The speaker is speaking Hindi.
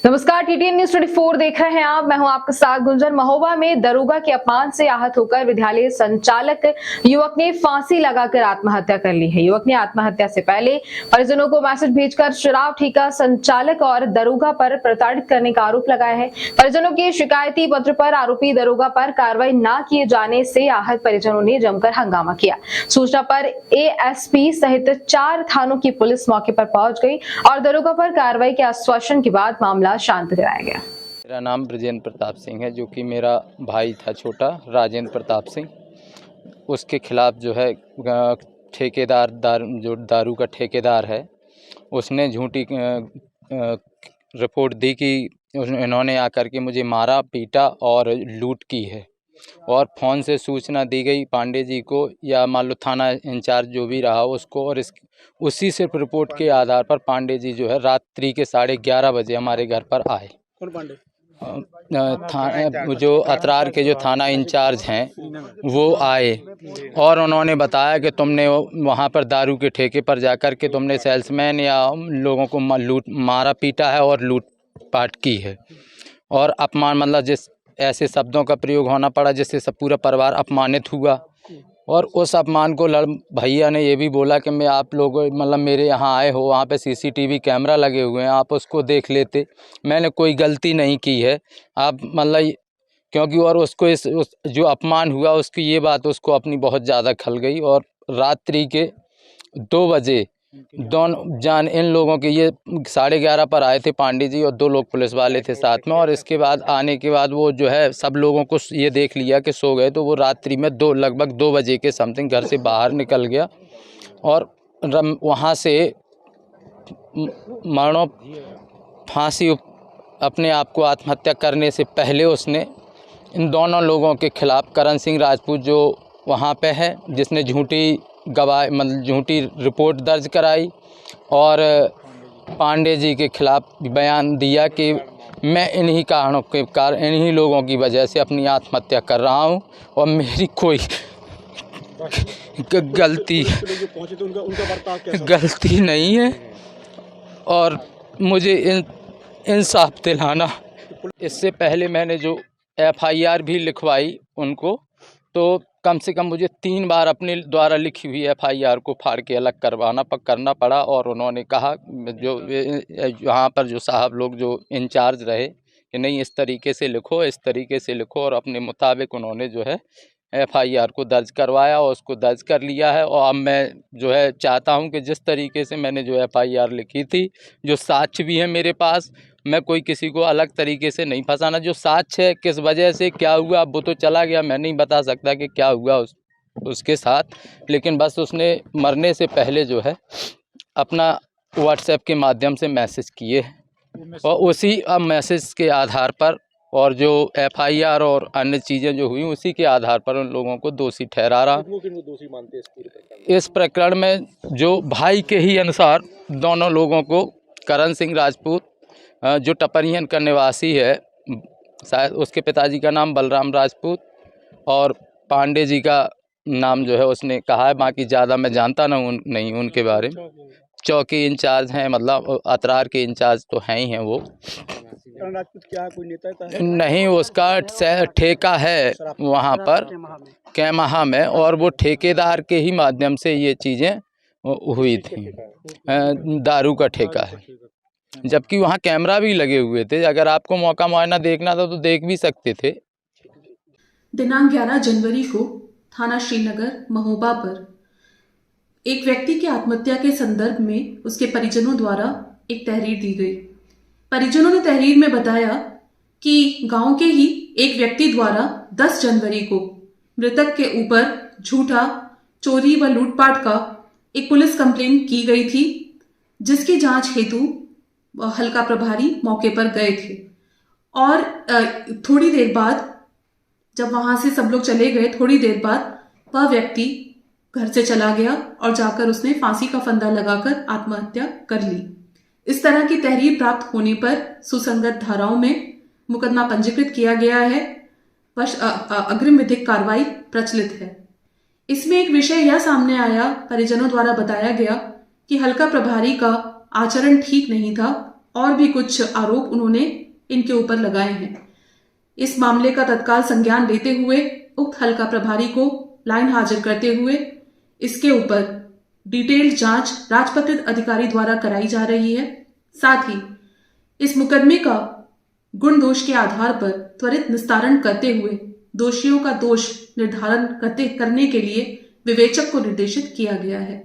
नमस्कार, टीटीएन न्यूज 24 देख रहे हैं आप। मैं हूं आपके साथ गुंजन। महोबा में दरोगा के अपमान से आहत होकर विद्यालय संचालक युवक ने फांसी लगाकर आत्महत्या कर ली है। युवक ने आत्महत्या से पहले परिजनों को मैसेज भेजकर शराब ठेका संचालक और दरोगा पर प्रताड़ित करने का आरोप लगाया है। परिजनों के शिकायती पत्र पर आरोपी दरोगा पर कार्रवाई न किए जाने से आहत परिजनों ने जमकर हंगामा किया। सूचना पर एएसपी सहित 4 थानों की पुलिस मौके पर पहुंच गई और दरोगा पर कार्रवाई के आश्वासन के बाद मामला शांत कराया गया। मेरा नाम ब्रजेंद्र प्रताप सिंह है, जो कि मेरा भाई था छोटा राजेंद्र प्रताप सिंह। उसके खिलाफ जो है ठेकेदार जो दारू का ठेकेदार है, उसने झूठी रिपोर्ट दी कि इन्होंने आकर के मुझे मारा, पीटा और लूट की है। और फ़ोन से सूचना दी गई पांडे जी को, या मान लो थाना इंचार्ज जो भी रहा उसको, और उसी सिर्फ रिपोर्ट के आधार पर पांडे जी जो है रात्रि के 11:30 बजे हमारे घर पर आए। कौन पांडे? जो अतरार के जो थाना इंचार्ज हैं वो आए और उन्होंने बताया कि तुमने वहाँ पर दारू के ठेके पर जाकर के तुमने सेल्समैन या लोगों को मारा पीटा है और लूट पाट की है, और अपमान मतलब जिस ऐसे शब्दों का प्रयोग होना पड़ा जिससे सब पूरा परिवार अपमानित हुआ। और उस अपमान को भैया ने ये भी बोला कि मैं आप लोग मतलब मेरे यहाँ आए हो, वहाँ पे सीसीटीवी कैमरा लगे हुए हैं, आप उसको देख लेते। मैंने कोई गलती नहीं की है, आप मतलब क्योंकि और उसको उस जो अपमान हुआ उसकी ये बात उसको अपनी बहुत ज़्यादा खल गई। और रात्रि के 2 बजे दोनों इन लोगों के ये 11:30 पर आए थे पांडे जी, और 2 लोग पुलिस वाले थे साथ में। और इसके बाद आने के बाद वो जो है सब लोगों को ये देख लिया कि सो गए, तो वो रात्रि में लगभग 2 बजे के समथिंग घर से बाहर निकल गया और वहाँ से मरणों फांसी अपने आप को आत्महत्या करने से पहले उसने इन दोनों लोगों के खिलाफ करण सिंह राजपूत जो वहाँ पे है, जिसने झूठी गवाही मतलब झूठी रिपोर्ट दर्ज कराई, और पांडे जी के खिलाफ बयान दिया कि मैं इन्हीं कारणों के कारण इन्हीं लोगों की वजह से अपनी आत्महत्या कर रहा हूं और मेरी कोई गलती नहीं है और मुझे इंसाफ दिलाना। इससे पहले मैंने जो एफआईआर भी लिखवाई उनको, तो कम से कम मुझे 3 बार अपने द्वारा लिखी हुई एफआईआर को फाड़ के अलग करना पड़ा। और उन्होंने कहा जो यहाँ पर जो साहब लोग जो इंचार्ज रहे कि नहीं इस तरीके से लिखो, इस तरीके से लिखो, और अपने मुताबिक उन्होंने जो है एफआईआर को दर्ज करवाया और उसको दर्ज कर लिया है। और अब मैं जो है चाहता हूँ कि जिस तरीके से मैंने जो एफआईआर लिखी थी, जो साक्ष्य भी है मेरे पास, मैं कोई किसी को अलग तरीके से नहीं फंसाना। जो साक्ष्य है किस वजह से क्या हुआ अब वो तो चला गया, मैं नहीं बता सकता कि क्या हुआ उसके साथ, लेकिन बस उसने मरने से पहले जो है अपना व्हाट्सएप के माध्यम से मैसेज किए और उसी मैसेज के आधार पर और जो एफआईआर और अन्य चीज़ें जो हुई उसी के आधार पर उन लोगों को दोषी ठहरा रहा। दोषी मानते हैं इस प्रकरण में जो भाई के ही अनुसार दोनों लोगों को, करण सिंह राजपूत जो टपरियन का निवासी है, शायद उसके पिताजी का नाम बलराम राजपूत और पांडे जी का नाम जो है उसने कहा है, बाकी ज़्यादा मैं जानता नहीं उनके बारे में। चौकी इंचार्ज हैं, मतलब अतरार के इंचार्ज तो हैं ही हैं वो। राजपूत क्या कोई नेता है? नहीं, उसका ठेका है वहाँ पर कैमहा में, और वो ठेकेदार के ही माध्यम से ये चीज़ें हुई थी। दारू का ठेका है, जबकि वहाँ कैमरा भी लगे हुए थे। अगर आपको मौका मुआयना देखना था तो देख भी सकते थे। दिनांक 11 जनवरी को थाना श्रीनगर महोबा पर एक व्यक्ति की आत्महत्या के संदर्भ में उसके परिजनों द्वारा एक तहरीर दी गई। परिजनों ने तहरीर में बताया कि गांव के ही एक व्यक्ति द्वारा 10 जनवरी को मृतक के ऊपर झूठा चोरी व लूटपाट का एक पुलिस कंप्लेंट की गई थी, जिसकी जांच हेतु हल्का प्रभारी मौके पर गए थे। और थोड़ी देर बाद जब वहां से सब लोग चले गए, थोड़ी देर बाद वह व्यक्ति घर से चला गया और जाकर उसने फांसी का फंदा लगाकर आत्महत्या कर ली। इस तरह की तहरीर प्राप्त होने पर सुसंगत धाराओं में मुकदमा पंजीकृत किया गया है व अग्रिम विधिक कार्रवाई प्रचलित है। इसमें एक विषय यह सामने आया, परिजनों द्वारा बताया गया कि हल्का प्रभारी का आचरण ठीक नहीं था और भी कुछ आरोप उन्होंने इनके ऊपर लगाए हैं। इस मामले का तत्काल संज्ञान लेते हुए उक्त हल्का प्रभारी को लाइन हाजिर करते हुए इसके ऊपर डिटेल्ड जांच राजपत्रित अधिकारी द्वारा कराई जा रही है। साथ ही इस मुकदमे का गुण दोष के आधार पर त्वरित निस्तारण करते हुए दोषियों का दोष निर्धारण करने के लिए विवेचक को निर्देशित किया गया है।